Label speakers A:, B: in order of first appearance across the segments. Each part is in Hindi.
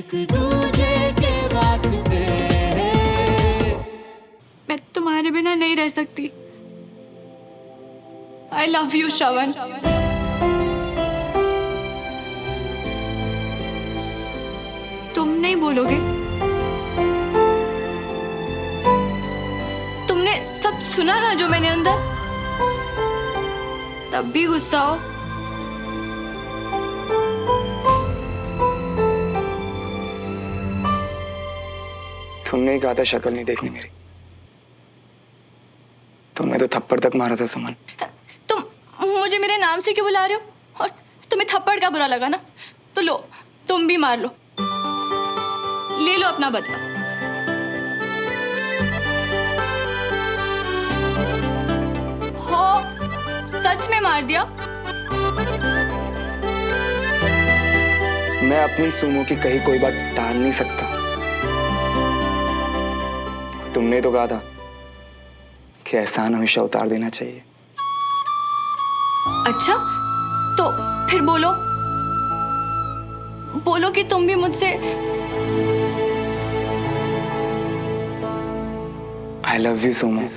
A: एक दूजे के वास्ते।
B: मैं तुम्हारे बिना नहीं रह सकती। I love you, श्रवण। तुम नहीं बोलोगे? तुमने सब सुना ना जो मैंने अंदर, तब भी गुस्सा हो।
C: तुमने ही कहा था शक्ल नहीं देखनी मेरी। तुमने तो थप्पड़ तक मारा था सुमन।
B: तुम मुझे मेरे नाम से क्यों बुला रहे हो? और तुम्हें थप्पड़ का बुरा लगा ना, तो लो, तुम भी मार लो, ले लो अपना बदला। हो, सच में मार दिया?
C: मैं अपनी सुमो की कही कोई बात टाल नहीं सकता। तुमने तो कहा था कि एहसान हमेशा उतार देना चाहिए।
B: अच्छा, तो फिर बोलो, बोलो कि तुम भी मुझसे।
C: I love you Sumo.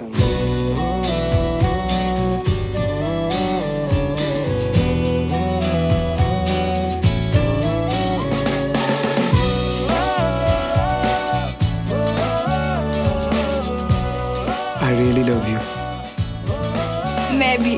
C: I really love you.
B: मैं भी।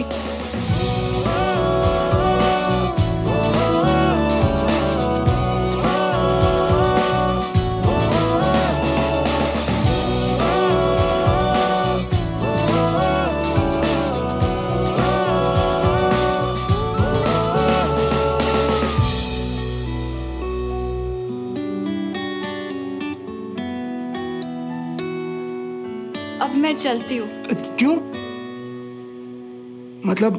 B: अब मैं चलती हूँ।
C: क्यों? मतलब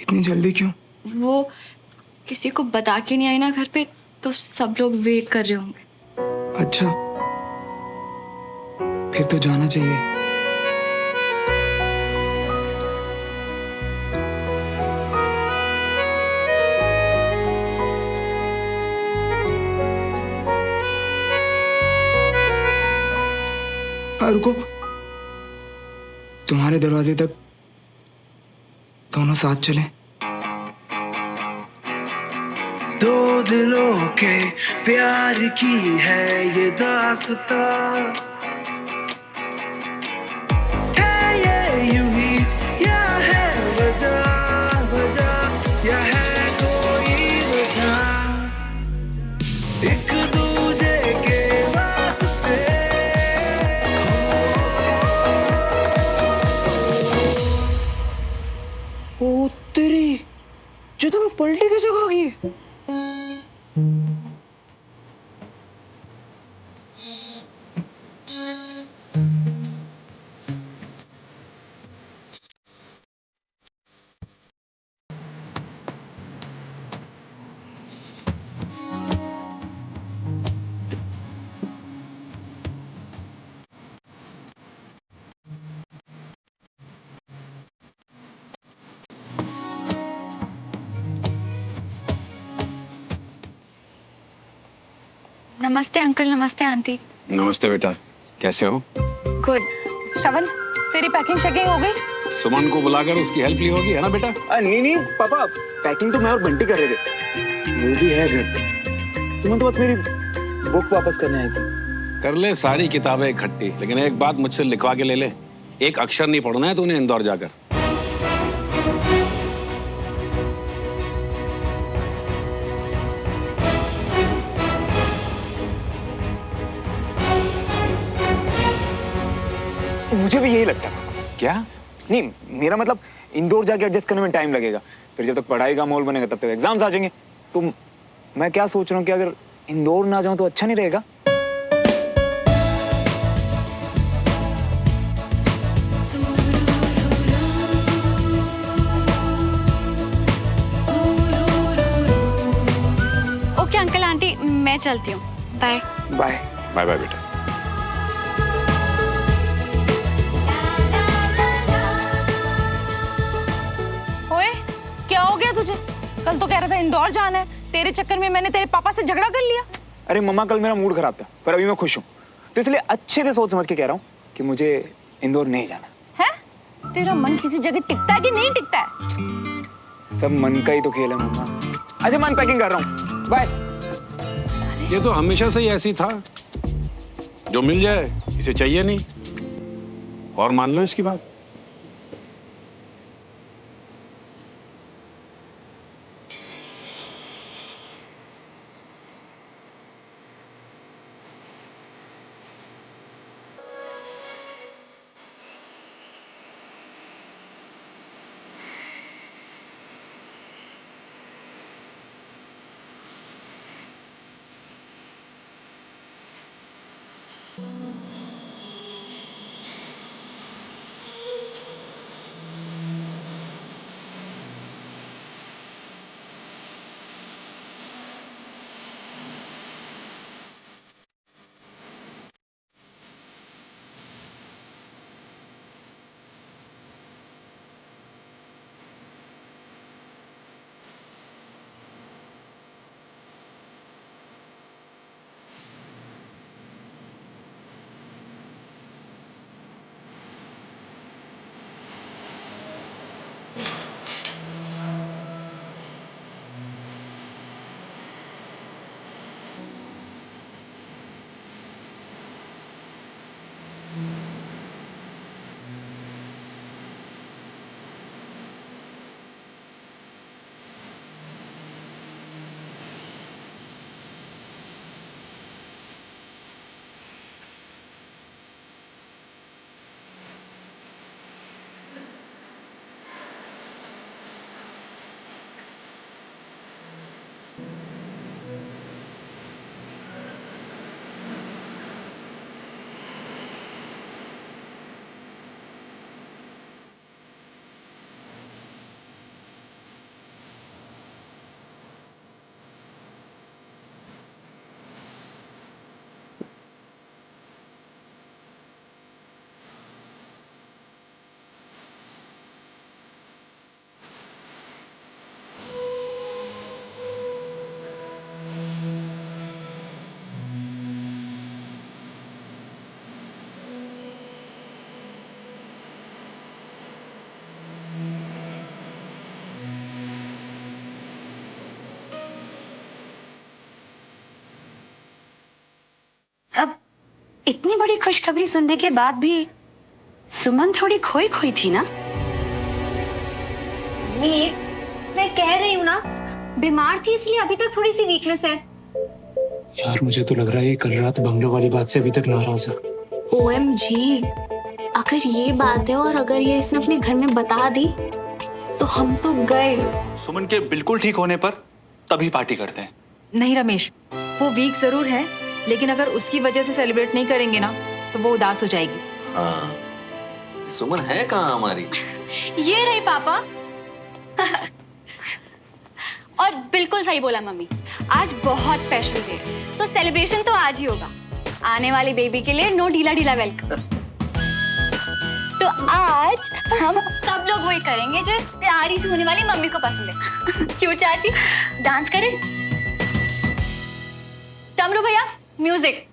C: इतनी जल्दी क्यों?
B: वो किसी को बता के नहीं आई ना घर पे, तो सब लोग वेट कर रहे होंगे।
C: अच्छा, फिर तो जाना चाहिए। रुको, तुम्हारे दरवाजे तक दोनों साथ चले।
D: दो दिलों के प्यार की है ये दास्तां, है ये यूं ही या है वजह वजह या है कोई वजह, एक दूजे के वास्ते। ओ तेरी, जो तुम्हें पलटी कैसे खागी?
B: नमस्ते अंकल, नमस्ते आंटी।
E: नमस्ते बेटा, कैसे हो?
B: गुड।
F: श्रवण, तेरी पैकिंग शैकिंग हो गई?
E: सुमन को बुलाकर उसकी हेल्प ली होगी, है ना बेटा?
C: नहीं नहीं पापा, पैकिंग तो मैं और बंटी कर रहे थे। वो भी है घर। सुमन तो बस मेरी बुक वापस करने आई थी।
E: कर ले सारी किताबें इकट्ठी, लेकिन एक बात मुझसे लिखवा के ले ले, एक अक्षर नहीं पढ़ना है तूने इंदौर जाकर।
C: मुझे भी यही लगता है।
E: क्या?
C: नहीं, मेरा मतलब इंदौर जाके एडजस्ट करने में टाइम लगेगा, फिर जब तक पढ़ाई का माहौल बनेगा तब तक एग्जाम्स आ जाएंगे। तो मैं क्या सोच रहा हूँ कि अगर इंदौर ना जाऊं तो अच्छा नहीं रहेगा?
B: ओके अंकल आंटी, मैं चलती हूँ। Bye
C: bye.
E: बाय बाय बेटा।
F: ओए, क्या हो गया तुझे? कल तो कह रहा था इंदौर जाना है, तेरे चक्कर में मैंने तेरे पापा से झगड़ा कर लिया।
C: अरे मम्मा, कल मेरा मूड खराब था पर अभी मैं खुश हूँ, तो इसलिए अच्छे से सोच समझ के कह रहा हूँ कि मुझे इंदौर नहीं जाना
F: है? तेरा मन किसी जगह टिकता है कि नहीं टिकता है?
C: सब मन का ही तो खेल है मम्मा। अच्छा मैं पैकिंग कर रहा हूँ, बाय।
E: ये तो हमेशा से ही ऐसी था, जो मिल जाए इसे चाहिए नहीं, और मान लो इसकी बात।
G: अब इतनी बड़ी खुशखबरी सुनने के बाद भी सुमन थोड़ी खोई खोई थी ना?
H: मीर, मैं कह रही हूँ ना, बीमार थी इसलिए अभी तक थोड़ी सी वीकनेस है।
I: यार मुझे तो लग रहा है कल रात बंगलो वाली बात से अभी तक नाराज है।
H: OMG, अगर ये बात है और अगर ये इसने अपने घर में बता दी तो हम तो गए।
J: सुमन के बिल्कुल ठीक होने पर तभी पार्टी करते हैं।
F: नहीं रमेश, वो वीक जरूर है, लेकिन अगर उसकी वजह से सेलिब्रेट नहीं करेंगे ना तो वो उदास हो जाएगी।
K: हाँ, सुमन है कहाँ हमारी?
B: ये रही पापा। और बिल्कुल सही बोला मम्मी, आज बहुत स्पेशल डे है, तो सेलिब्रेशन तो आज ही होगा। आने वाली बेबी के लिए नो ढीला ढीला वेलकम। तो आज हम सब लोग वही करेंगे जो इस प्यारी सी होने वाली मम्मी को पसंद है। क्यों चाची, डांस करें? डमरू भैया, म्यूजिक।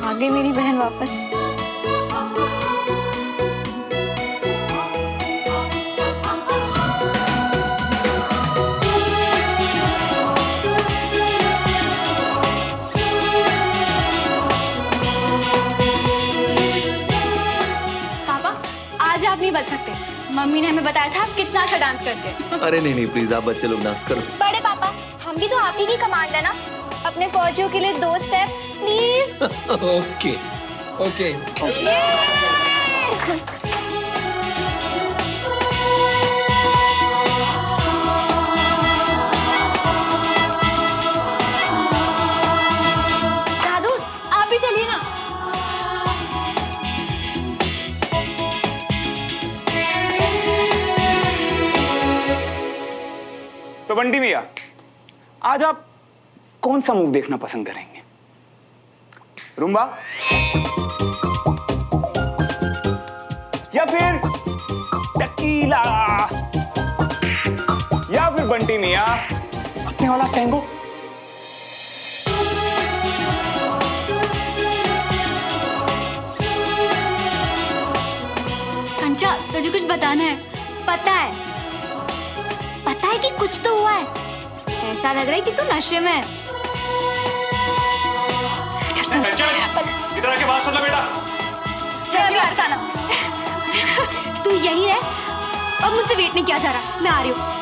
B: आ गई मेरी बहन वापस। आप नहीं बच सकते, मम्मी ने हमें बताया था आप कितना अच्छा डांस करते हैं।
K: अरे नहीं नहीं प्लीज, आप बच्चे लोग डांस करो।
H: बड़े पापा, हम भी तो आप ही की कमांड है ना, अपने फौजियों के लिए 2 स्टेप प्लीज।
I: Okay okay.
B: दादू आप भी चलिए ना।
C: तो बंटी भैया, आज आप कौन सा मूव देखना पसंद करेंगे? रुम्बा या फिर टकीला या फिर बंटी मिया अपने वाला टैंगो?
B: कंचा, तुझे कुछ बताना है? पता है कि कुछ तो हुआ है। ऐसा लग रहा है कि तू नशे में है।
J: इधर आके बात सुन लो बेटा।
B: चल अभी अरसाना, तू यही रह। अब मुझसे वेट नहीं किया जा रहा, मैं आ रही हूँ।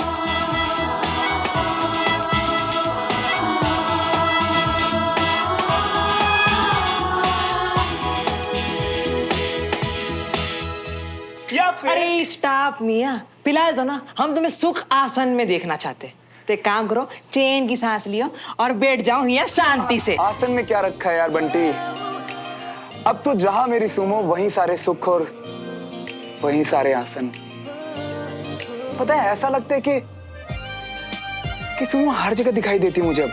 L: अरे स्टॉप मिया, पिला दो ना, हम तुम्हें सुख आसन में देखना चाहते। तो एक काम करो, चैन की सांस लियो और बैठ जाओ मिया शांति से।
C: आसन में क्या रखा है यार बंटी? अब तो जहां मेरी सुमो वहीं सारे सुख और वहीं सारे आसन। पता है ऐसा लगता है कि सुमो हर जगह दिखाई देती मुझे। अब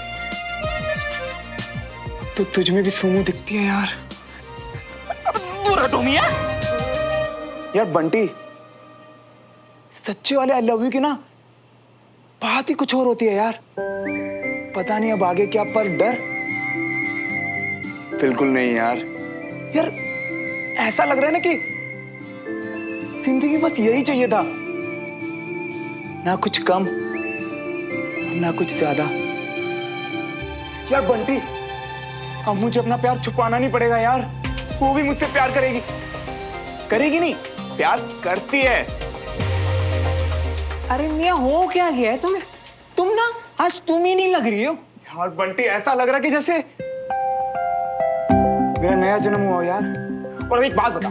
C: तो तुझ में भी सुमो दिखती है यार।
L: दूर हटो मिया।
C: यार बंटी, सच्चे वाले आई लव यू की ना बात ही कुछ और होती है यार। पता नहीं अब आगे क्या, पर डर बिल्कुल नहीं यार। यार ऐसा लग रहा है ना कि जिंदगी बस यही चाहिए था, ना कुछ कम ना कुछ ज्यादा। यार बंटी, अब मुझे अपना प्यार छुपाना नहीं पड़ेगा यार। वो भी मुझसे प्यार करेगी। करेगी नहीं, प्यार करती है।
L: अरे मिया हो क्या गया है तुम्हें? तुम ना आज तुम ही नहीं लग रही हो
C: यार बंटी। ऐसा लग रहा है कि जैसे मेरा नया जन्म हुआ यार। और अब एक बात बता,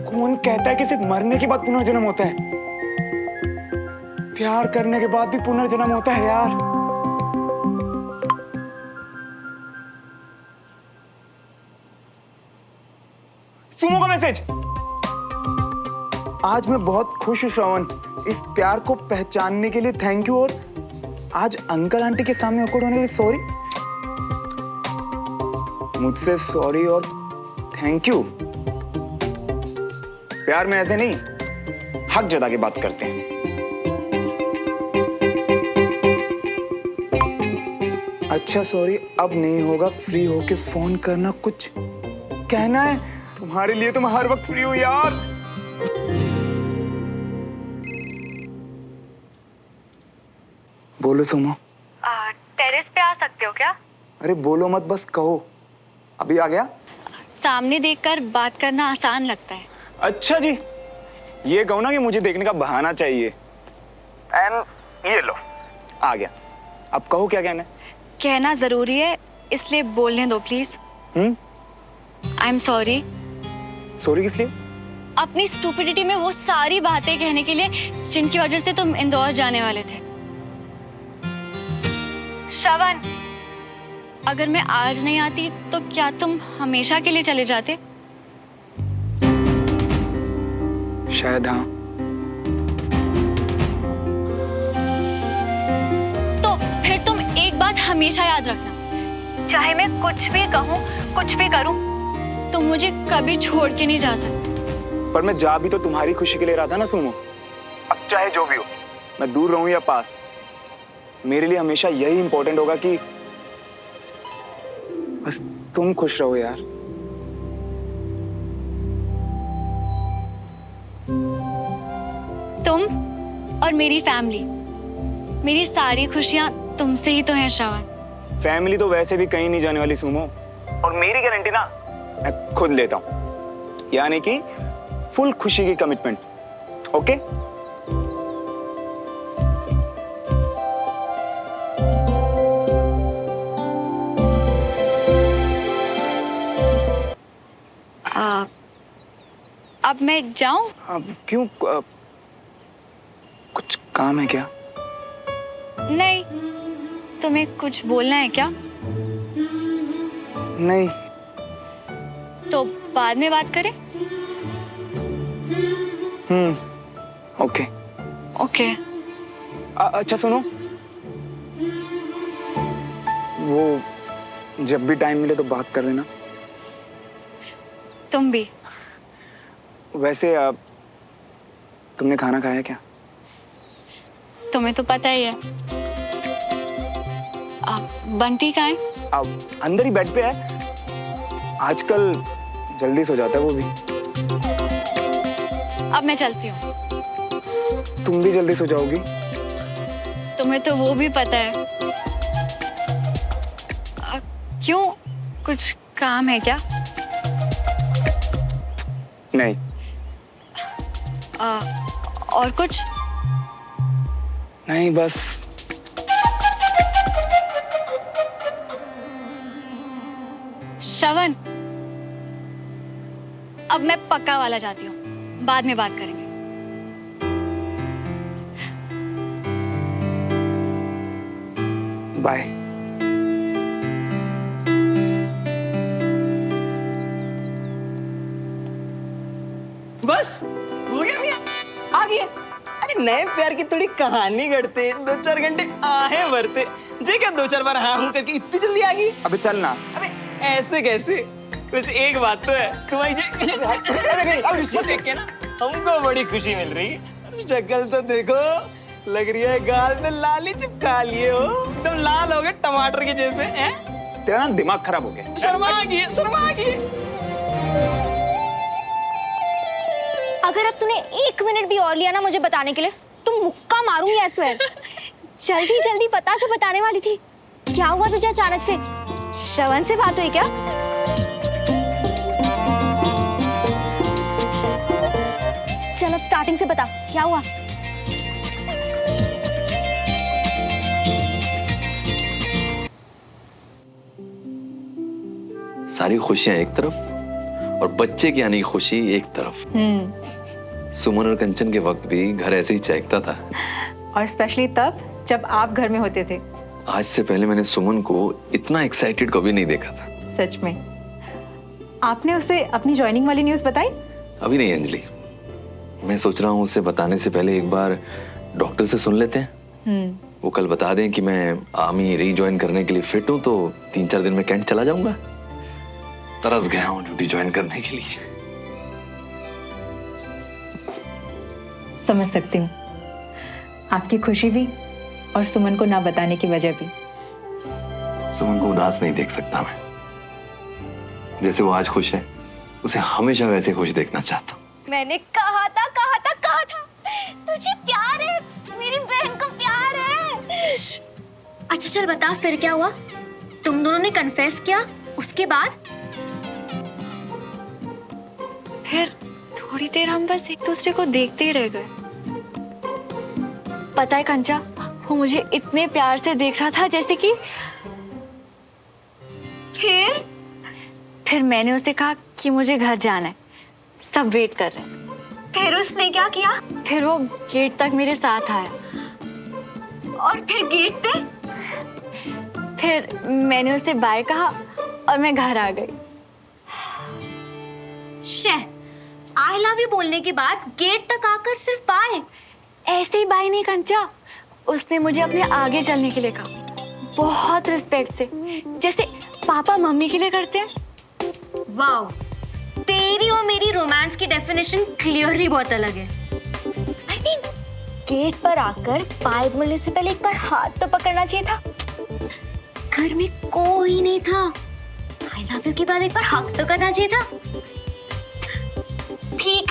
C: कौन कहता है कि सिर्फ मरने के बाद पुनर्जन्म होता है? प्यार करने के बाद भी पुनर्जन्म होता है यार। सुमो का मैसेज। आज मैं बहुत खुश हूं श्रवण, इस प्यार को पहचानने के लिए थैंक यू। और आज अंकल आंटी के सामने awkward होने के लिए सॉरी। मुझसे सॉरी और थैंक यू। प्यार में ऐसे नहीं, हक जता के बात करते हैं। अच्छा सॉरी, अब नहीं होगा। फ्री होके फोन करना, कुछ कहना है? तुम्हारे लिए तो मैं हर वक्त फ्री हूं यार। बोलो सुमो।
B: टेरेस पे आ सकते हो क्या?
C: अरे बोलो मत, बस कहो। अभी आ गया।
B: सामने देखकर बात करना आसान लगता है।
C: अच्छा जी, ये कहो ना कि मुझे देखने का बहाना चाहिए। एंड ये लो, आ गया। अब कहो क्या कहना है।
B: कहना जरूरी है, इसलिए बोलने दो please. I am sorry.
C: Sorry किस लिए?
B: अपनी स्टूपिडिटी में वो सारी बातें कहने के लिए जिनकी वजह से तुम इंदौर जाने वाले थे। श्रवण, अगर मैं आज नहीं आती तो क्या तुम हमेशा के लिए चले जाते?
C: शायद हाँ।
B: तो फिर तुम एक बात हमेशा याद रखना, चाहे मैं कुछ भी कहूँ कुछ भी करूँ, तुम मुझे कभी छोड़ के नहीं जा सकते।
C: पर मैं जा भी तो तुम्हारी खुशी के लिए रहा था ना सुमो। अब चाहे जो भी हो, मैं दूर रहूं या पास, मेरे लिए हमेशा यही इंपॉर्टेंट होगा कि बस तुम खुश रहो यार।
B: तुम और मेरी फैमिली, मेरी सारी खुशियां तुमसे ही तो हैं श्रवण।
C: फैमिली तो वैसे भी कहीं नहीं जाने वाली सुमो, और मेरी गारंटी ना मैं खुद लेता हूं, यानी कि फुल खुशी की कमिटमेंट। ओके?
B: अब मैं जाऊं?
C: अब क्यों? कुछ काम है क्या?
B: नहीं, तुम्हें कुछ बोलना है क्या?
C: नहीं।
B: तो बाद में बात करें?
C: ओके।
B: ओके।
C: अच्छा सुनो, वो जब भी टाइम मिले तो बात कर लेना।
B: तुम भी।
C: वैसे तुमने खाना खाया क्या?
B: तुम्हें तो पता ही है। बंटी कहाँ है?
C: अंदर ही बेड पे है। आजकल जल्दी सो जाता है वो भी।
B: अब मैं चलती हूँ।
C: तुम भी जल्दी सो जाओगी?
B: तुम्हें तो वो भी पता है। क्यों, कुछ काम है क्या?
C: नहीं।
B: और कुछ?
C: नहीं, बस
B: श्रवण, अब मैं पक्का वाला जाती हूँ, बाद में बात करेंगे।
C: बाय।
L: बस हो गया भैया, आ गए। अरे नए प्यार की थोड़ी कहानी गढ़ते, 2-4 घंटे आहे भरते, जे क्या 2-4 बार हाँ हूँ करके इतनी जल्दी आ गई।
C: अबे चल ना।
L: अबे ऐसे कैसे? वैसे एक बात तो है, तुम्हारी देख के ना हमको बड़ी खुशी मिल रही है। शक्ल तो देखो, लग रही है गाल में लाली चिपका लिए हो, तुम लाल हो गए टमाटर के जैसे हैं।
C: तेरा ना दिमाग खराब हो गया।
L: शर्मा आ गई।
H: अगर अब तूने 1 मिनट भी और लिया ना मुझे बताने के लिए, तुम मुक्का मारूंगी आई स्वेयर। जल्दी जल्दी बता जो बताने वाली थी। क्या हुआ तुझे अचानक से? श्रवण से बात हुई क्या? चलो स्टार्टिंग से बता, क्या हुआ?
K: सारी खुशियां एक तरफ और बच्चे की आने की खुशी एक तरफ। सुमन और कंचन के वक्त भी घर ऐसे ही चहकता था।
F: और स्पेशली तब जब आप घर में होते थे।
K: आज से पहले मैंने सुमन को इतना एक्साइटेड कभी नहीं देखा था।
F: सच में। आपने उसे अपनी ज्वाइनिंग वाली न्यूज़ बताई?
K: अभी नहीं अंजलि, मैं सोच रहा हूँ उसे बताने से पहले एक बार डॉक्टर से सुन लेते हैं। वो कल बता दें कि मैं आर्मी रीज्वाइन करने के लिए फिट हूँ तो 3-4 दिन में कैंट चला जाऊंगा। तरस गया हूँ ड्यूटी ज्वाइन करने के लिए।
F: समझ सकती हूँ आपकी खुशी भी और सुमन को ना बताने की वजह भी।
K: सुमन को उदास नहीं देख सकता मैं। जैसे वो आज खुश है, उसे हमेशा वैसे खुश देखना चाहता हूँ।
H: मैंने कहा था तुझे प्यार है, मेरी बहन को प्यार है। अच्छा चल बता फिर क्या हुआ? तुम दोनों ने कन्फेस किया, उसके बाद?
B: फिर थोड़ी देर हम बस एक दूसरे को देखते ही रह गए। पता है कंचा, वो मुझे इतने प्यार से देख रहा था जैसे कि फिर मैंने उसे कहा कि मुझे घर जाना है, सब वेट कर रहे हैं।
H: फिर उसने क्या किया?
B: फिर वो गेट तक मेरे साथ आया।
H: और फिर गेट पे?
B: फिर मैंने उसे बाय कहा और मैं घर आ गई।
H: आई लव यू बोलने के बाद गेट तक आकर सिर्फ बाय?
B: ऐसे ही बाय नहीं कंचा, उसने मुझे अपने आगे चलने के लिए कहा, बहुत रिस्पेक्ट से, जैसे पापा मम्मी के लिए करते हैं।
H: वाओ, तेरी और मेरी रोमांस की डेफिनेशन क्लियरली बहुत अलग है। I mean, गेट पर आकर बाय बोलने से पहले एक बार हाथ तो पकड़ना चाहिए था। घर में कोई नहीं था, आई लव यू के बाद एक बार हक तो करना चाहिए था।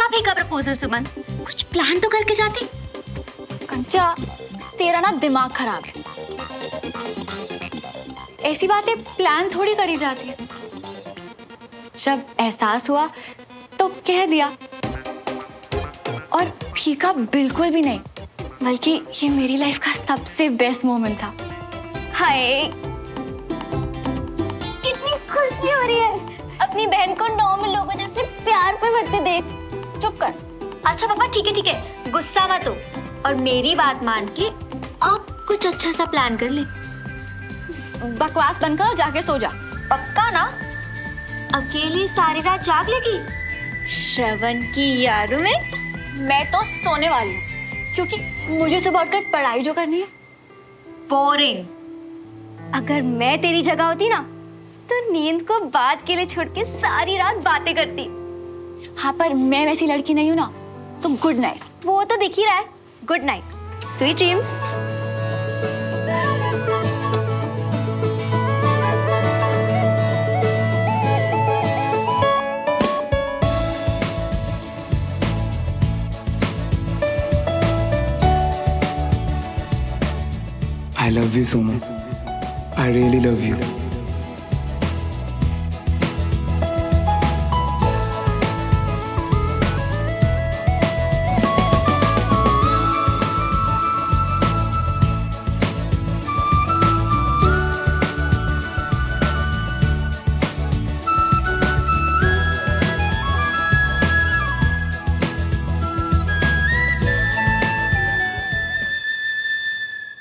H: फीका प्रपोजल सुमन, कुछ प्लान तो करके जाती।
B: कंचा, तेरा ना दिमाग खराब है। ऐसी बातें प्लान थोड़ी करी जाती है। जब एहसास हुआ तो कह दिया। और फीका बिल्कुल भी नहीं, बल्कि ये मेरी लाइफ का सबसे बेस्ट मोमेंट था।
H: हाय, कितनी खुशी हो रही है अपनी बहन को नॉर्मल लोगों जैसे प्यार पे बढ़ते देख। चुप कर। अच्छा पापा ठीक है, गुस्सा मत हो और मेरी बात मान के आप कुछ अच्छा सा प्लान कर ले।
B: बकवास बंद कर और जाके सो जा।
H: पक्का ना? अकेली सारी रात जाग लेगी श्रवण की यारों में?
B: मैं तो सोने वाली हूँ, क्योंकि मुझे सुबह उठकर पढ़ाई जो करनी है।
H: बोरिंग। अगर मैं तेरी जगह होती ना तो नींद को बात के लिए छोड़ के सारी रात बातें करती।
B: हाँ, पर मैं वैसी लड़की नहीं हूँ ना, तो गुड नाइट।
H: वो तो दिख ही रहा है। Good night, sweet dreams.
C: I love you so much. I really love you.